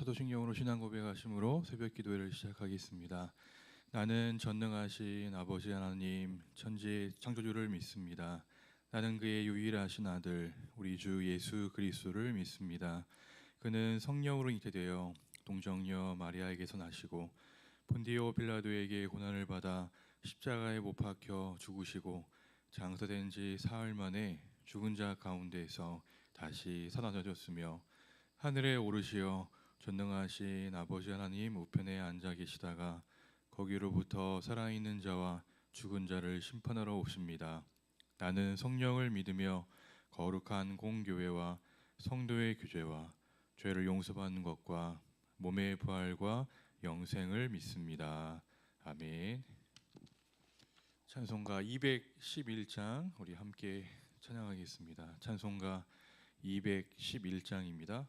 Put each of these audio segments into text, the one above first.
사도신경으로 신앙 고백하심으로 새벽 기도회를 시작하겠습니다. 나는 전능하신 아버지 하나님 천지 창조주를 믿습니다. 나는 그의 유일하신 아들 우리 주 예수 그리스도를 믿습니다. 그는 성령으로 잉태되어 동정녀 마리아에게서 나시고 본디오 빌라도에게 고난을 받아 십자가에 못 박혀 죽으시고 장사된 지 사흘 만에 죽은 자 가운데에서 다시 살아나셨으며 하늘에 오르시어 전능하신 아버지 하나님 우편에 앉아 계시다가 거기로부터 살아있는 자와 죽은 자를 심판하러 오십니다. 나는 성령을 믿으며 거룩한 공교회와 성도의 교제와 죄를 용서받는 것과 몸의 부활과 영생을 믿습니다. 아멘. 찬송가 211장 우리 함께 찬양하겠습니다. 찬송가 211장입니다.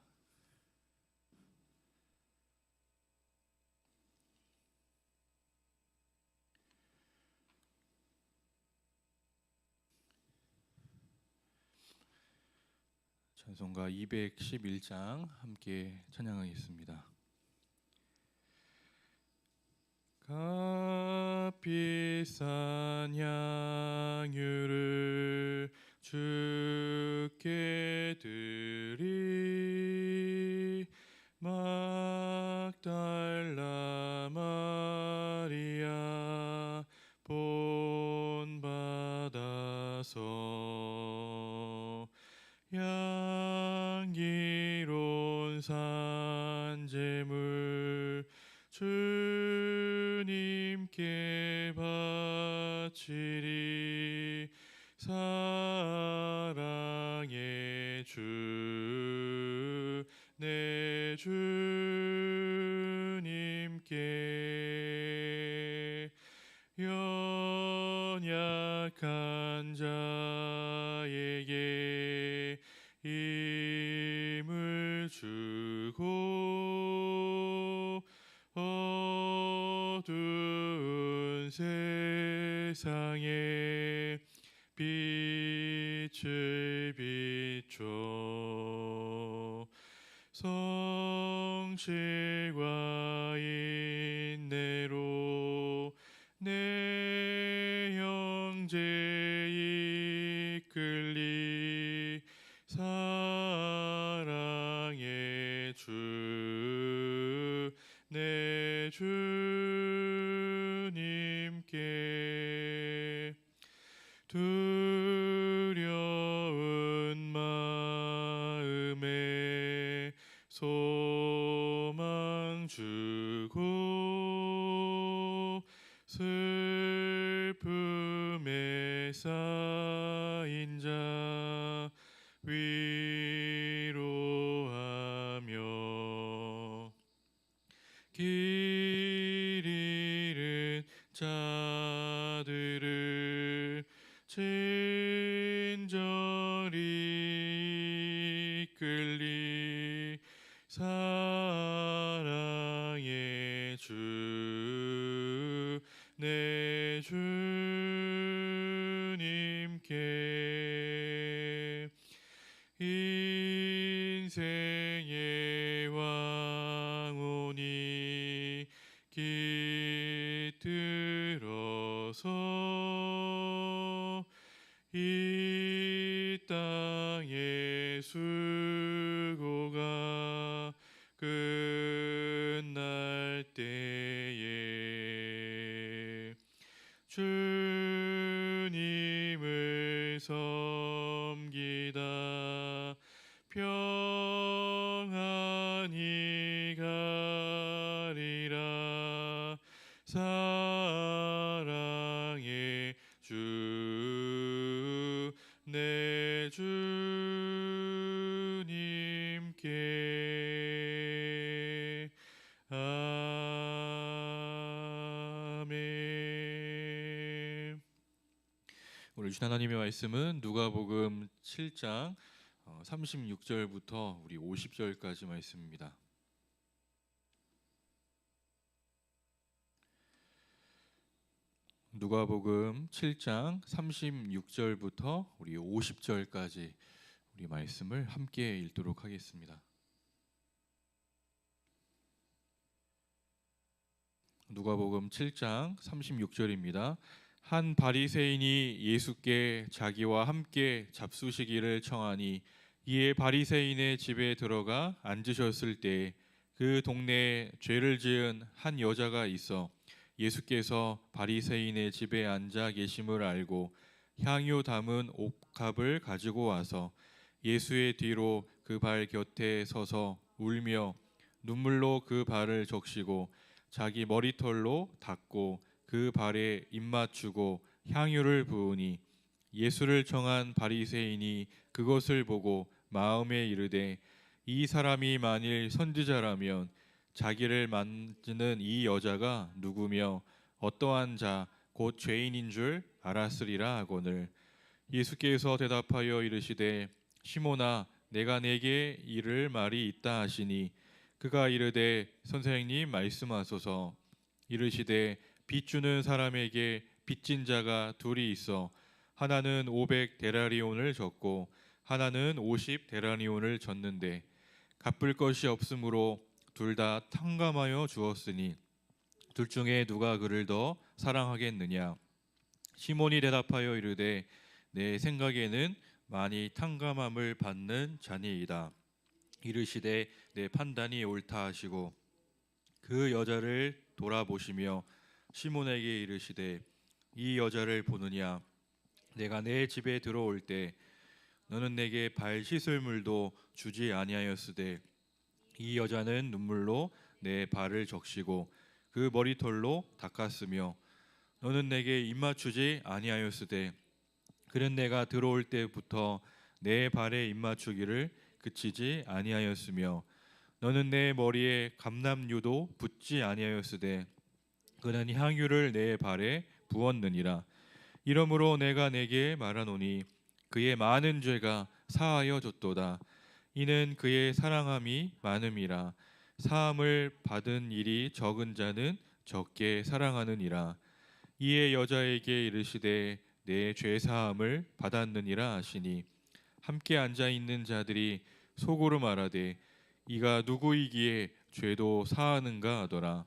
찬송가 211장 함께 찬양하겠습니다. 값비싼 향유를 주께 드리 막달라 마리아 본받아서 향기로운 산제물 주님께 바치리 사랑의 주 내 주님께 연약한 자에게 힘을 주고 어두운 세상에 빛을 비춰 성실과 인내로 내 형제 이끌리 사랑의 주 내 주님께 두려운 마음에 소망 주고 슬픔에 쌓인 자 위로하며 길 잃은 자들을 친절히 이끌리 사랑의 주 내 주님께 인생의 왕온이 깃들어서 이 땅의 수고가 끝날 때에 주님을 섬기다 평안히 가리라 사랑의 주 내 주님께 아멘. 오늘 주신 하나님의 말씀은 누가복음 7장 36절부터 우리 50절까지 말씀입니다. 누가복음 7장 36절부터 우리 50절까지 우리 말씀을 함께 읽도록 하겠습니다. 누가복음 7장 36절입니다. 한 바리새인이 예수께 자기와 함께 잡수시기를 청하니 이에 바리새인의 집에 들어가 앉으셨을 때 그 동네에 죄를 지은 한 여자가 있어 예수께서 바리새인의 집에 앉아 계심을 알고 향유 담은 옥합을 가지고 와서 예수의 뒤로 그 발 곁에 서서 울며 눈물로 그 발을 적시고 자기 머리털로 닦고 그 발에 입맞추고 향유를 부으니 예수를 청한 바리새인이 그것을 보고 마음에 이르되 이 사람이 만일 선지자라면 자기를 만지는 이 여자가 누구며 어떠한 자 곧 죄인인 줄 알았으리라 하거늘. 예수께서 대답하여 이르시되 시몬아 내가 내게 이를 말이 있다 하시니 그가 이르되 선생님 말씀하소서. 이르시되 빚 주는 사람에게 빚진 자가 둘이 있어 하나는 500 데나리온을 졌고 하나는 50 데나리온을 졌는데 갚을 것이 없으므로 둘 다 탕감하여 주었으니 둘 중에 누가 그를 더 사랑하겠느냐. 시몬이 대답하여 이르되 내 생각에는 많이 탕감함을 받는 자니이다. 이르시되 내 판단이 옳다 하시고 그 여자를 돌아보시며 시몬에게 이르시되 이 여자를 보느냐. 내가 내 집에 들어올 때 너는 내게 발 씻을 물도 주지 아니하였으되 이 여자는 눈물로 내 발을 적시고 그 머리털로 닦았으며 너는 내게 입맞추지 아니하였으되 그는 내가 들어올 때부터 내 발에 입맞추기를 그치지 아니하였으며 너는 내 머리에 감람유도 붓지 아니하였으되 그는 향유를 내 발에 부었느니라. 이러므로 내가 내게 말하노니 그의 많은 죄가 사하여 졌도다. 이는 그의 사랑함이 많음이라. 사함을 받은 일이 적은 자는 적게 사랑하느니라. 이에 여자에게 이르시되 내 죄 사함을 받았느니라 하시니 함께 앉아 있는 자들이 속으로 말하되 이가 누구이기에 죄도 사하는가 하더라.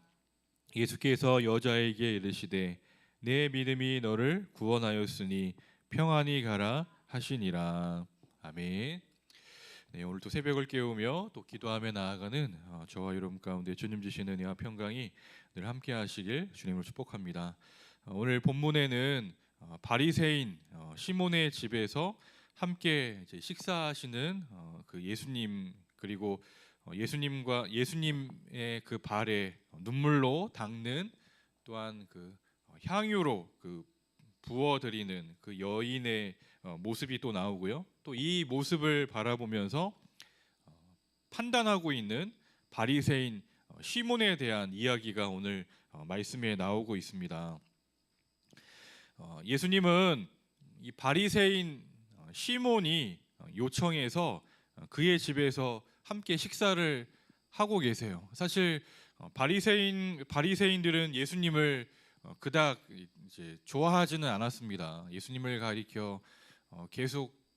예수께서 여자에게 이르시되 내 믿음이 너를 구원하였으니 평안히 가라 하시니라. 아멘. 네, 오늘 또 새벽을 깨우며 또 기도하며 나아가는 저와 여러분 가운데 주님 주시는 은혜와 평강이 늘 함께 하시길 주님으로 축복합니다. 오늘 본문에는 바리새인 시몬의 집에서 함께 이제 식사하시는 그 예수님, 그리고 예수님의 그 발에 눈물로 닦는, 또한 그 향유로 그 부어드리는 그 여인의 모습이 또 나오고요. 또 이 모습을 바라보면서 판단하고 있는 바리새인 시몬에 대한 이야기가 오늘 말씀에 나오고 있습니다. 예수님은 이 바리새인 시몬이 요청해서 그의 집에서 함께 식사를 하고 계세요. 사실 바리새인들은 예수님을 그닥 이제 좋아하지는 않았습니다. 예수님을 가리켜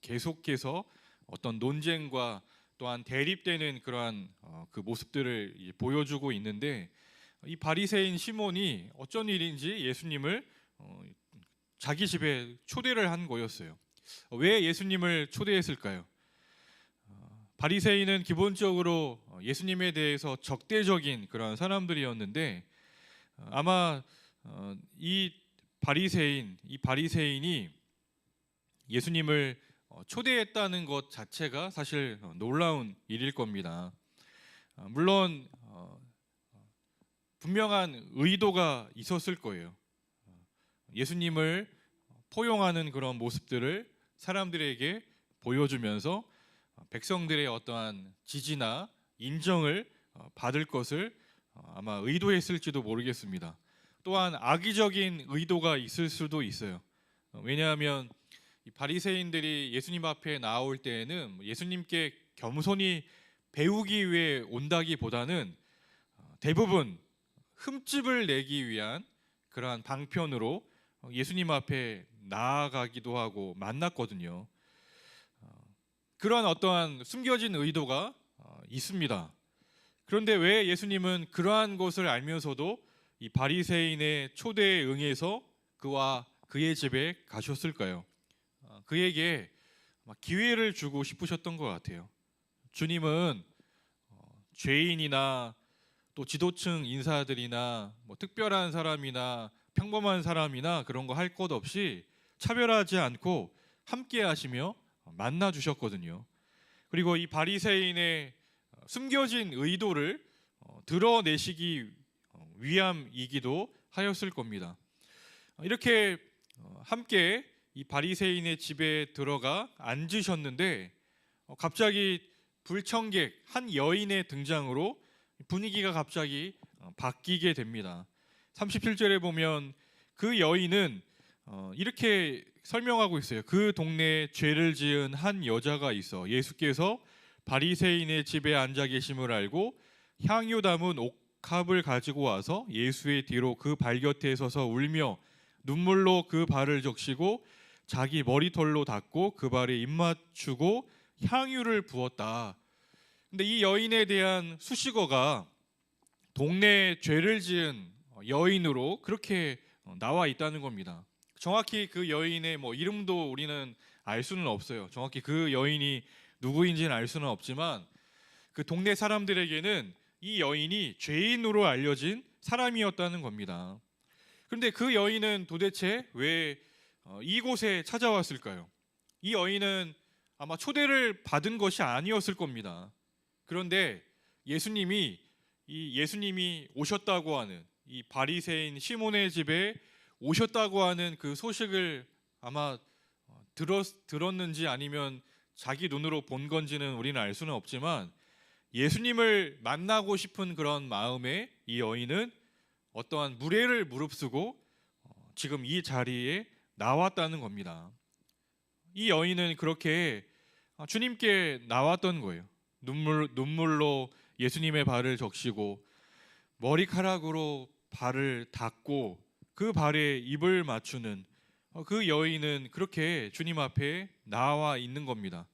계속해서 어떤 논쟁과 또한 대립되는 그러한 그 모습들을 보여주고 있는데, 이 바리새인 시몬이 어쩐 일인지 예수님을 자기 집에 초대를 한 거였어요. 왜 예수님을 초대했을까요? 바리새인은 기본적으로 예수님에 대해서 적대적인 그런 사람들이었는데, 아마 이 바리새인이 예수님을 초대했다는 것 자체가 사실 놀라운 일일 겁니다. 물론 분명한 의도가 있었을 거예요. 예수님을 포용하는 그런 모습들을 사람들에게 보여주면서 백성들의 어떠한 지지나 인정을 받을 것을 아마 의도했을지도 모르겠습니다. 또한 악의적인 의도가 있을 수도 있어요. 왜냐하면 이 바리새인들이 예수님 앞에 나올 때에는 예수님께 겸손히 배우기 위해 온다기보다는 대부분 흠집을 내기 위한 그러한 방편으로 예수님 앞에 나아가기도 하고 만났거든요. 그러한 어떠한 숨겨진 의도가 있습니다. 그런데 왜 예수님은 그러한 것을 알면서도 이 바리새인의 초대에 응해서 그와 그의 집에 가셨을까요? 그에게 기회를 주고 싶으셨던 것 같아요. 주님은 죄인이나 또 지도층 인사들이나 뭐 특별한 사람이나 평범한 사람이나 그런 거 할 것 없이 차별하지 않고 함께 하시며 만나 주셨거든요. 그리고 이 바리새인의 숨겨진 의도를 드러내시기 위함이기도 하였을 겁니다. 이렇게 함께 이 바리새인의 집에 들어가 앉으셨는데 갑자기 불청객 한 여인의 등장으로 분위기가 갑자기 바뀌게 됩니다. 37절에 보면 그 여인은 이렇게 설명하고 있어요. 그 동네에 죄를 지은 한 여자가 있어 예수께서 바리새인의 집에 앉아 계심을 알고 향유 담은 옥합을 가지고 와서 예수의 뒤로 그 발 곁에 서서 울며 눈물로 그 발을 적시고 자기 머리털로 닦고 그 발에 입 맞추고 향유를 부었다. 근데 이 여인에 대한 수식어가 동네에 죄를 지은 여인으로 그렇게 나와 있다는 겁니다. 정확히 그 여인의 이름도 우리는 알 수는 없어요. 정확히 그 여인이 누구인지는 알 수는 없지만 그 동네 사람들에게는 이 여인이 죄인으로 알려진 사람이었다는 겁니다. 그런데 그 여인은 도대체 왜 이곳에 찾아왔을까요? 이 여인은 아마 초대를 받은 것이 아니었을 겁니다. 그런데 예수님이 오셨다고 하는 이 바리새인 시몬의 집에 오셨다고 하는 그 소식을 아마 들었는지 아니면 자기 눈으로 본 건지는 우리는 알 수는 없지만 예수님을 만나고 싶은 그런 마음에 이 여인은 어떠한 무례를 무릅쓰고 지금 이 자리에 나왔다는 겁니다. 이 여인은 그렇게 주님께 나왔던 거예요. 눈물로 예수님의 발을 적시고 머리카락으로 발을 닦고 그 발에 입을 맞추는 그 여인은 그렇게 주님 앞에 나와 있는 겁니다.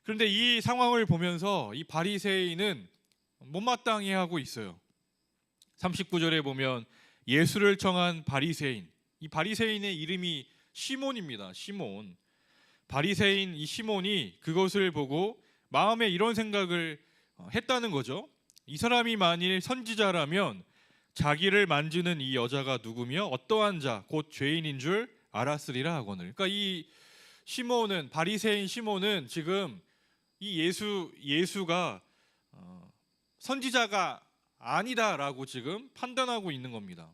그런데 이 상황을 보면서 이 바리새인은 못마땅해 하고 있어요. 39절에 보면 예수를 청한 바리새인, 이 바리새인의 이름이 시몬입니다. 시몬. 바리새인 이 시몬이 그것을 보고 마음에 이런 생각을 했다는 거죠. 이 사람이 만일 선지자라면 자기를 만지는 이 여자가 누구며 어떠한 자 곧 죄인인 줄 알았으리라 하거늘. 그러니까 이 시몬은 바리새인 시몬은 지금 이 예수가 선지자가 아니다라고 지금 판단하고 있는 겁니다.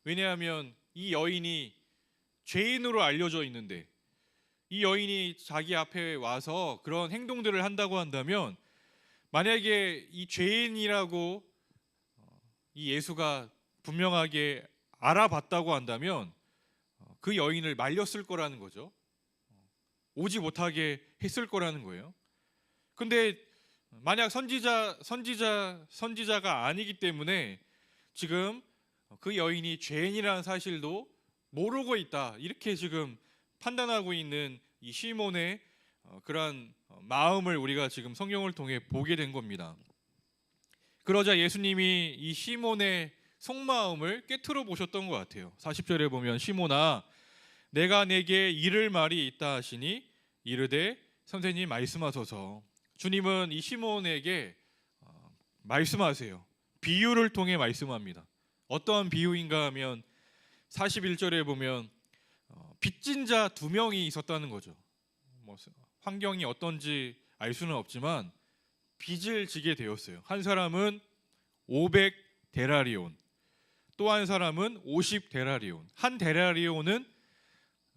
왜냐하면 이 여인이 죄인으로 알려져 있는데 이 여인이 자기 앞에 와서 그런 행동들을 한다고 한다면 만약에 이 죄인이라고 이 예수가 분명하게 알아봤다고 한다면 그 여인을 말렸을 거라는 거죠. 오지 못하게 했을 거라는 거예요. 근데 만약 선지자가 아니기 때문에 지금 그 여인이 죄인이라는 사실도 모르고 있다, 이렇게 지금 판단하고 있는 이 시몬의 그러한 마음을 우리가 지금 성경을 통해 보게 된 겁니다. 그러자 예수님이 이 시몬의 속마음을 꿰뚫어 보셨던 것 같아요. 40절에 보면 시몬아 내가 내게 이를 말이 있다 하시니 이르되 선생님 말씀하소서. 주님은 이 시몬에게 말씀하세요. 비유를 통해 말씀합니다. 어떠한 비유인가 하면 41절에 보면 빚진 자 두 명이 있었다는 거죠. 환경이 어떤지 알 수는 없지만 빚을 지게 되었어요. 한 사람은 500데나리온, 또 한 사람은 50데나리온. 한 데나리온은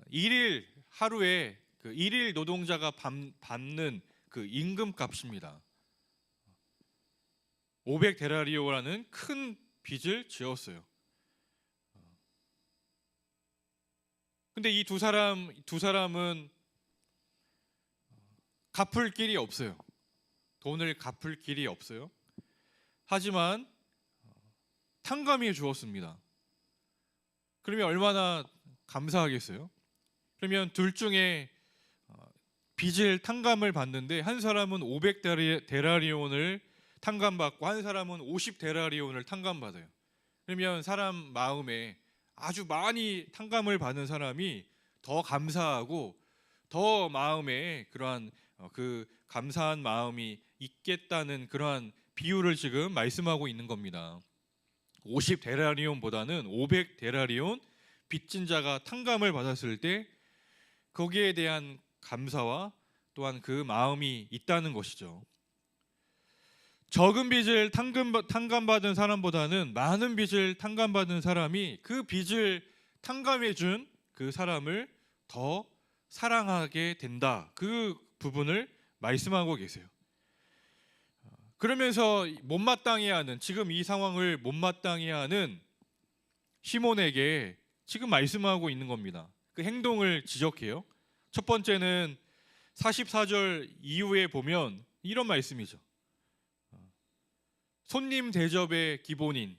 일일 하루에 그 일일 노동자가 받는 그 임금값입니다. 500데나리온이라는 큰 빚을 지었어요. 근데 이 두 사람은 갚을 길이 없어요. 돈을 갚을 길이 없어요. 하지만 탕감해 주었습니다. 그러면 얼마나 감사하겠어요? 그러면 둘 중에 빚을 탕감을 받는데 한 사람은 500데나리온을 탕감받고 한 사람은 50데나리온을 탕감받아요. 그러면 사람 마음에 아주 많이 탕감을 받은 사람이 더 감사하고 더 마음에 그러한 그 감사한 마음이 있겠다는 그러한 비유를 지금 말씀하고 있는 겁니다. 50데나리온보다는 500데나리온 빚진 자가 탕감을 받았을 때 거기에 대한 감사와 또한 그 마음이 있다는 것이죠. 적은 빚을 탕감받은 사람보다는 많은 빚을 탕감받은 사람이 그 빚을 탕감해 준 그 사람을 더 사랑하게 된다. 그 부분을 말씀하고 계세요. 그러면서 못마땅해 하는, 지금 이 상황을 못마땅해 하는 시몬에게 지금 말씀하고 있는 겁니다. 그 행동을 지적해요. 첫 번째는 44절 이후에 보면 이런 말씀이죠. 손님 대접의 기본인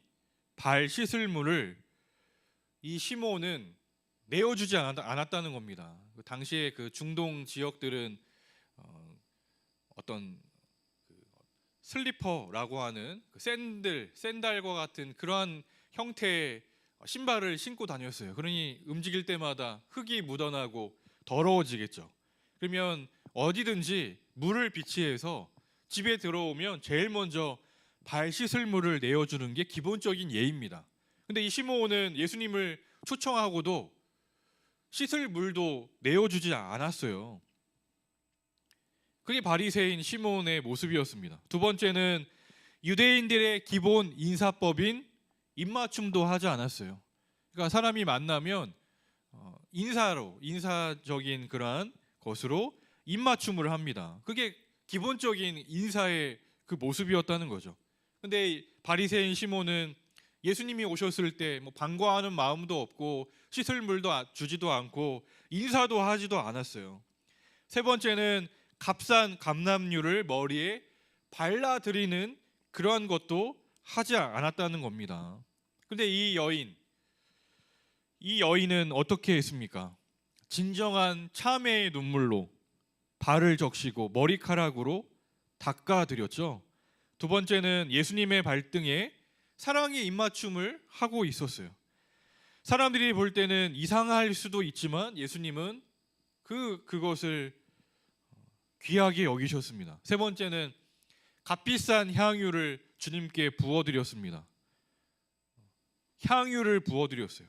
발 씻을 물을 이 시몬은 내어주지 않았다는 겁니다. 그 당시에 그 중동 지역들은 어떤 슬리퍼라고 하는 그 샌들과 같은 그러한 형태의 신발을 신고 다녔어요. 그러니 움직일 때마다 흙이 묻어나고 더러워지겠죠. 그러면 어디든지 물을 비치해서 집에 들어오면 제일 먼저 발 씻을 물을 내어주는 게 기본적인 예입니다. 근데 이 시몬은 예수님을 초청하고도 씻을 물도 내어주지 않았어요. 그게 바리새인 시몬의 모습이었습니다. 두 번째는 유대인들의 기본 인사법인 입맞춤도 하지 않았어요. 그러니까 사람이 만나면 인사적인 그러한 것으로 입맞춤을 합니다. 그게 기본적인 인사의 그 모습이었다는 거죠. 근데 바리새인 시몬은 예수님이 오셨을 때 뭐 반가워하는 마음도 없고 씻을 물도 주지도 않고 인사도 하지도 않았어요. 세 번째는 값싼 감람류를 머리에 발라드리는 그러한 것도 하지 않았다는 겁니다. 근데 이 여인은 어떻게 했습니까? 진정한 참회의 눈물로 발을 적시고 머리카락으로 닦아드렸죠. 두 번째는 예수님의 발등에 사랑의 입맞춤을 하고 있었어요. 사람들이 볼 때는 이상할 수도 있지만 예수님은 그것을 귀하게 여기셨습니다. 세 번째는 값비싼 향유를 주님께 부어드렸습니다. 향유를 부어드렸어요.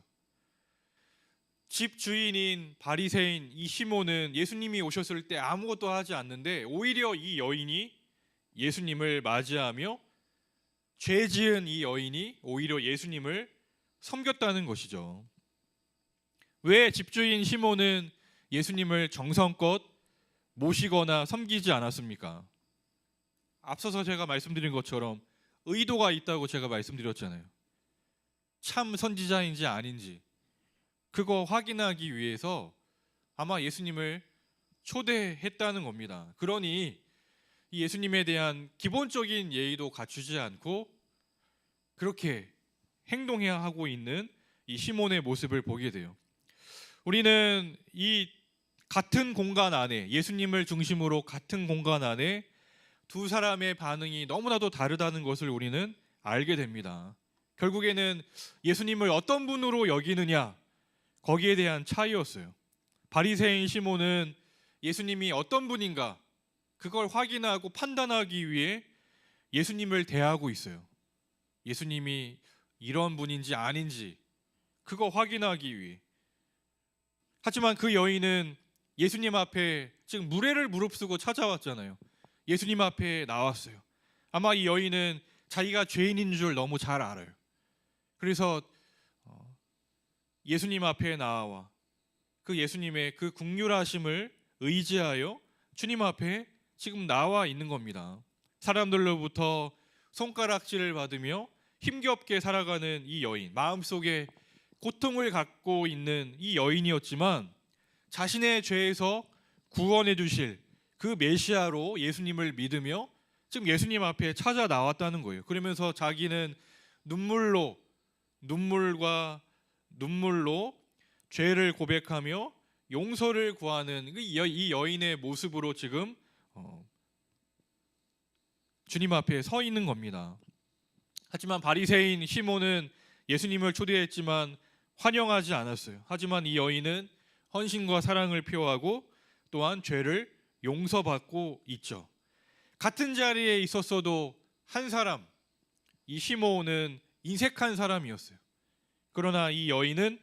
집 주인인 바리새인 이 시몬은 예수님이 오셨을 때 아무것도 하지 않는데 오히려 이 여인이 예수님을 맞이하며 죄 지은 이 여인이 오히려 예수님을 섬겼다는 것이죠. 왜 집주인 시몬은 예수님을 정성껏 모시거나 섬기지 않았습니까? 앞서서 제가 말씀드린 것처럼 의도가 있다고 제가 말씀드렸잖아요. 참 선지자인지 아닌지 그거 확인하기 위해서 아마 예수님을 초대했다는 겁니다. 그러니 이 예수님에 대한 기본적인 예의도 갖추지 않고 그렇게 행동해야 하고 있는 이 시몬의 모습을 보게 돼요. 우리는 이 같은 공간 안에, 예수님을 중심으로 같은 공간 안에 두 사람의 반응이 너무나도 다르다는 것을 우리는 알게 됩니다. 결국에는 예수님을 어떤 분으로 여기느냐, 거기에 대한 차이였어요. 바리새인 시몬은 예수님이 어떤 분인가 그걸 확인하고 판단하기 위해 예수님을 대하고 있어요. 예수님이 이런 분인지 아닌지 그거 확인하기 위해. 하지만 그 여인은 예수님 앞에 지금 무례를 무릅쓰고 찾아왔잖아요. 예수님 앞에 나왔어요. 아마 이 여인은 자기가 죄인인 줄 너무 잘 알아요. 그래서 예수님 앞에 나와 그 예수님의 그 긍휼하심을 의지하여 주님 앞에 지금 나와 있는 겁니다. 사람들로부터 손가락질을 받으며 힘겹게 살아가는 이 여인, 마음속에 고통을 갖고 있는 이 여인이었지만 자신의 죄에서 구원해 주실 그 메시아로 예수님을 믿으며 지금 예수님 앞에 찾아 나왔다는 거예요. 그러면서 자기는 눈물로 죄를 고백하며 용서를 구하는 이 여인의 모습으로 지금 주님 앞에 서 있는 겁니다. 하지만 바리새인 시몬은 예수님을 초대했지만 환영하지 않았어요. 하지만 이 여인은 헌신과 사랑을 표하고 또한 죄를 용서받고 있죠. 같은 자리에 있었어도 한 사람, 이 시므온은 인색한 사람이었어요. 그러나 이 여인은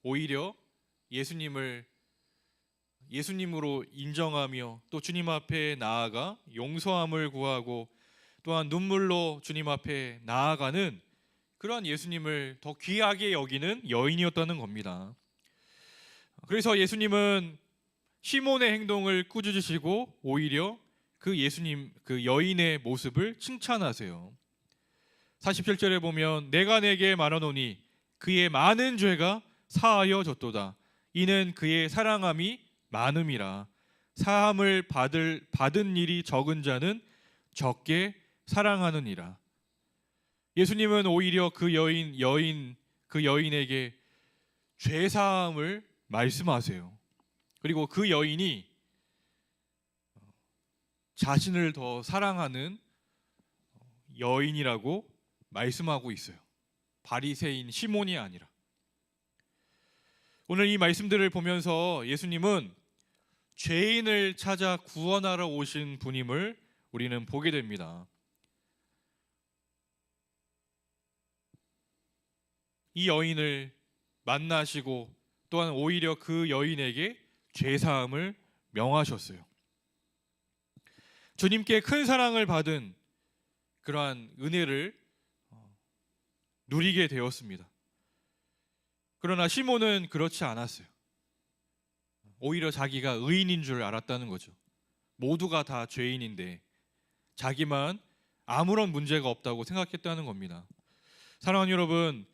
오히려 예수님으로 인정하며 또 주님 앞에 나아가 용서함을 구하고 또한 눈물로 주님 앞에 나아가는 그러한 예수님을 더 귀하게 여기는 여인이었다는 겁니다. 그래서 예수님은 시몬의 행동을 꾸짖으시고 오히려 그 여인의 모습을 칭찬하세요. 47절에 보면 내가 내게 말하노니 그의 많은 죄가 사하여 졌도다. 이는 그의 사랑함이 많음이라. 사함을 받은 일이 적은 자는 적게 사랑하느니라. 예수님은 오히려 그 여인에게 죄 사함을 말씀하세요. 그리고 그 여인이 자신을 더 사랑하는 여인이라고 말씀하고 있어요. 바리새인 시몬이 아니라. 오늘 이 말씀들을 보면서 예수님은 죄인을 찾아 구원하러 오신 분임을 우리는 보게 됩니다. 이 여인을 만나시고 또한 오히려 그 여인에게 죄사함을 명하셨어요. 주님께 큰 사랑을 받은 그러한 은혜를 누리게 되었습니다. 그러나 시몬은 그렇지 않았어요. 오히려 자기가 의인인 줄 알았다는 거죠. 모두가 다 죄인인데 자기만 아무런 문제가 없다고 생각했다는 겁니다. 사랑하는 여러분,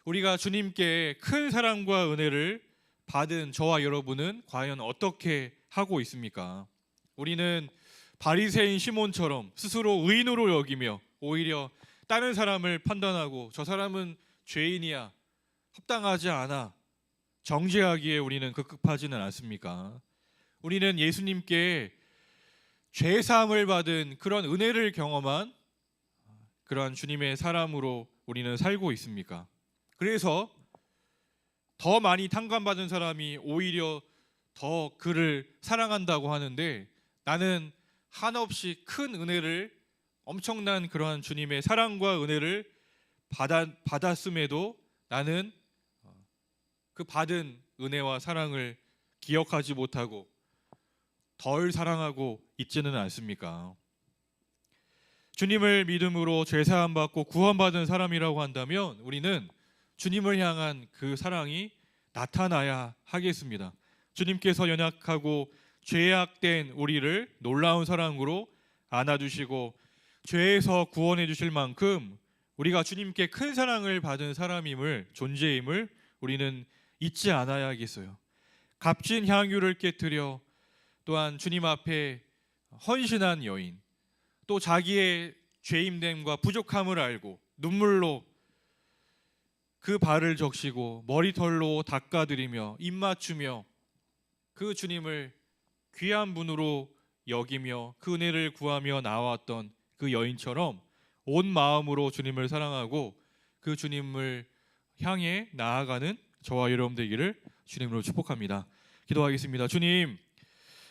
우리가 주님께 큰 사랑과 은혜를 받은 저와 여러분은 과연 어떻게 하고 있습니까? 우리는 바리새인 시몬처럼 스스로 의인으로 여기며 오히려 다른 사람을 판단하고 저 사람은 죄인이야, 합당하지 않아 정죄하기에 우리는 급급하지는 않습니까? 우리는 예수님께 죄사함을 받은 그런 은혜를 경험한 그러한 주님의 사람으로 우리는 살고 있습니까? 그래서 더 많이 탕감받은 사람이 오히려 더 그를 사랑한다고 하는데, 나는 한없이 큰 은혜를, 엄청난 그러한 주님의 사랑과 은혜를 받았음에도 나는 그 받은 은혜와 사랑을 기억하지 못하고 덜 사랑하고 있지는 않습니까? 주님을 믿음으로 죄사함 받고 구원받은 사람이라고 한다면 우리는 주님을 향한 그 사랑이 나타나야 하겠습니다. 주님께서 연약하고 죄악된 우리를 놀라운 사랑으로 안아주시고 죄에서 구원해 주실 만큼 우리가 주님께 큰 사랑을 받은 존재임을 우리는 잊지 않아야겠어요. 값진 향유를 깨뜨려 또한 주님 앞에 헌신한 여인, 또 자기의 죄임됨과 부족함을 알고 눈물로 그 발을 적시고 머리털로 닦아드리며 입 맞추며 그 주님을 귀한 분으로 여기며 그 은혜를 구하며 나왔던 그 여인처럼 온 마음으로 주님을 사랑하고 그 주님을 향해 나아가는 저와 여러분 되기를 주님으로 축복합니다. 기도하겠습니다. 주님,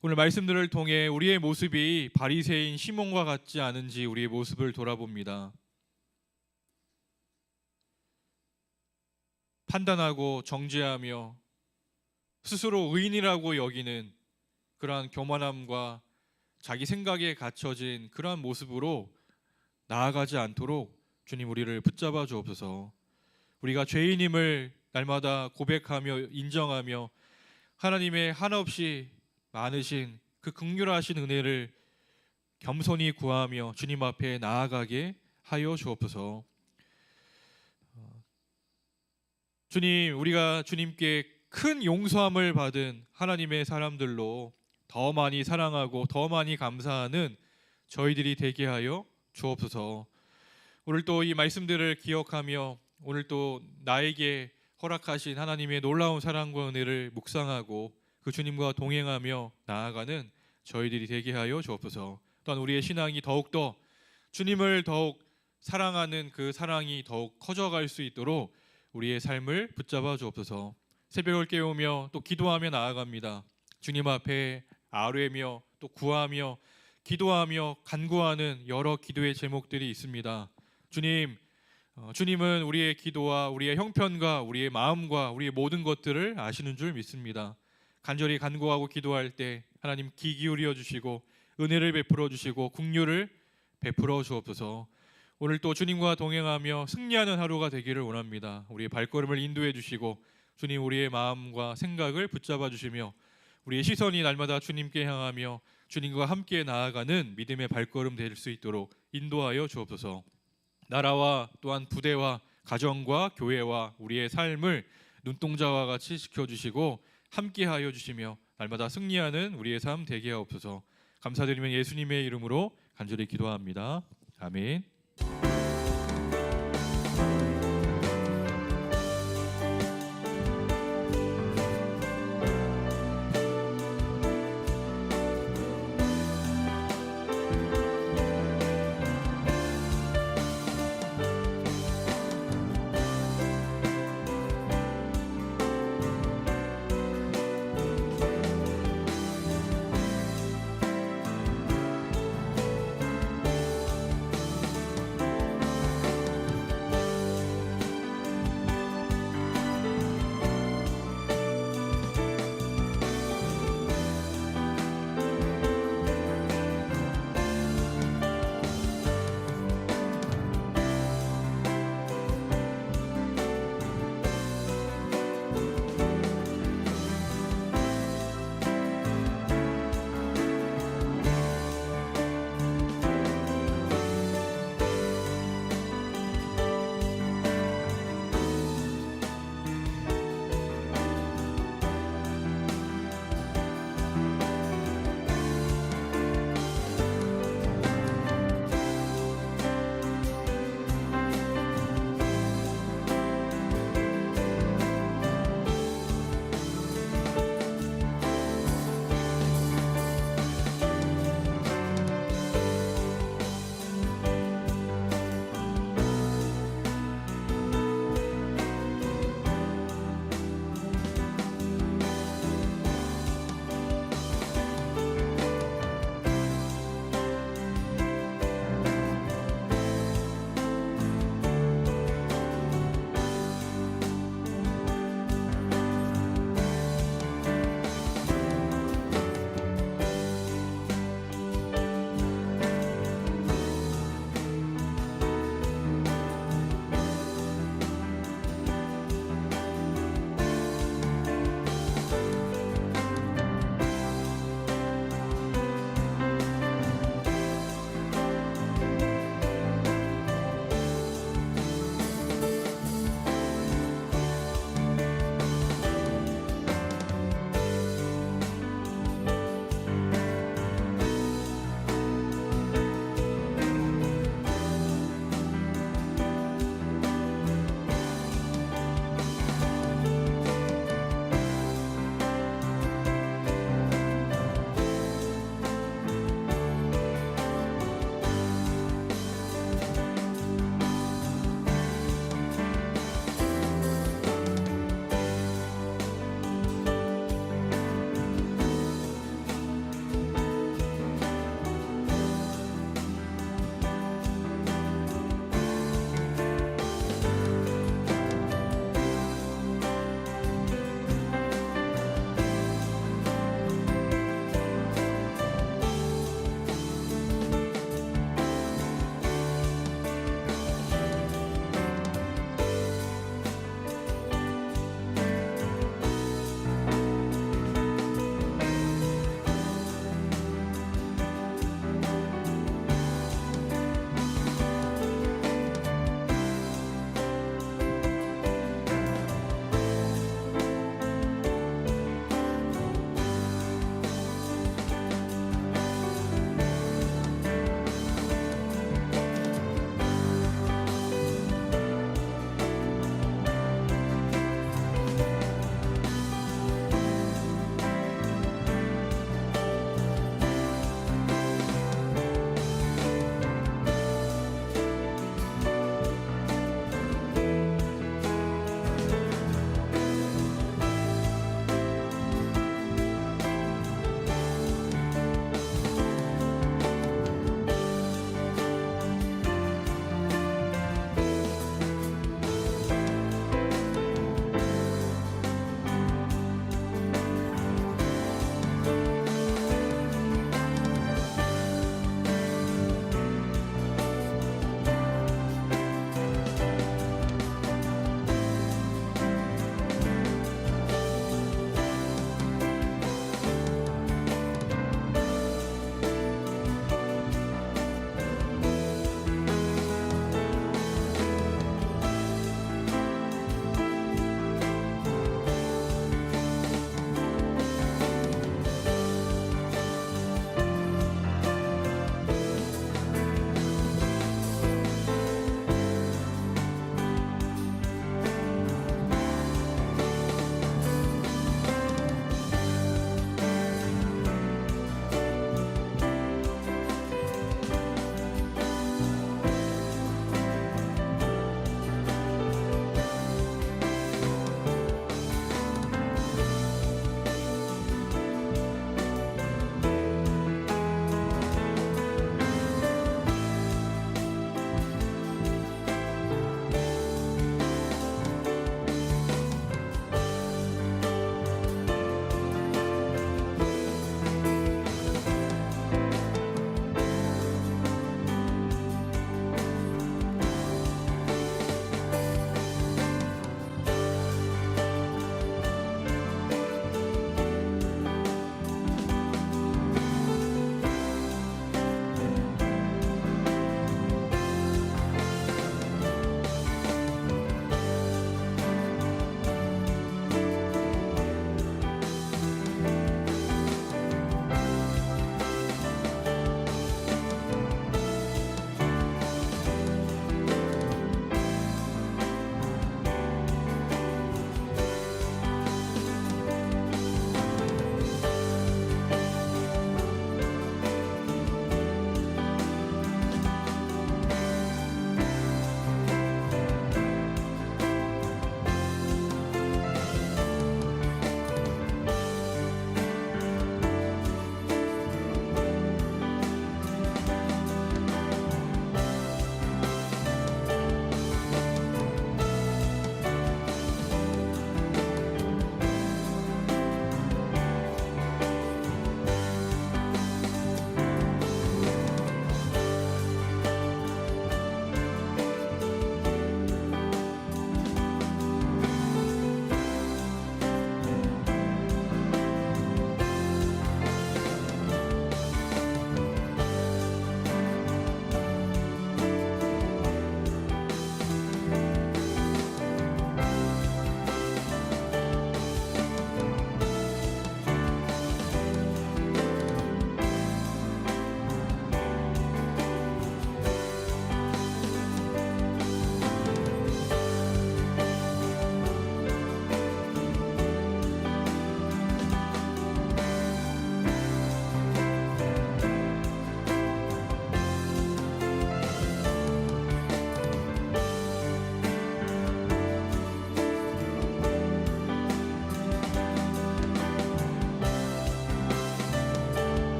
오늘 말씀들을 통해 우리의 모습이 바리새인 시몬과 같지 않은지 우리의 모습을 돌아봅니다. 판단하고 정죄하며 스스로 의인이라고 여기는 그러한 교만함과 자기 생각에 갇혀진 그러한 모습으로 나아가지 않도록 주님 우리를 붙잡아 주옵소서. 우리가 죄인임을 날마다 고백하며 인정하며 하나님의 한없이 많으신 그 긍휼하신 은혜를 겸손히 구하며 주님 앞에 나아가게 하여 주옵소서. 주님, 우리가 주님께 큰 용서함을 받은 하나님의 사람들로 더 많이 사랑하고 더 많이 감사하는 저희들이 되게 하여 주옵소서. 오늘 또 이 말씀들을 기억하며 오늘 또 나에게 허락하신 하나님의 놀라운 사랑과 은혜를 묵상하고 그 주님과 동행하며 나아가는 저희들이 되게 하여 주옵소서. 또한 우리의 신앙이 더욱더 주님을 더욱 사랑하는 그 사랑이 더욱 커져갈 수 있도록 우리의 삶을 붙잡아 주옵소서. 새벽을 깨우며 또 기도하며 나아갑니다. 주님 앞에 아뢰며 또 구하며 기도하며 간구하는 여러 기도의 제목들이 있습니다. 주님, 주님은 우리의 기도와 우리의 형편과 우리의 마음과 우리의 모든 것들을 아시는 줄 믿습니다. 간절히 간구하고 기도할 때 하나님 귀 기울여 주시고 은혜를 베풀어 주시고 긍휼을 베풀어 주옵소서. 오늘 또 주님과 동행하며 승리하는 하루가 되기를 원합니다. 우리의 발걸음을 인도해 주시고 주님 우리의 마음과 생각을 붙잡아 주시며 우리의 시선이 날마다 주님께 향하며 주님과 함께 나아가는 믿음의 발걸음 될 수 있도록 인도하여 주옵소서. 나라와 또한 부대와 가정과 교회와 우리의 삶을 눈동자와 같이 지켜주시고 함께하여 주시며 날마다 승리하는 우리의 삶 되게 하옵소서. 감사드리며 예수님의 이름으로 간절히 기도합니다. 아멘.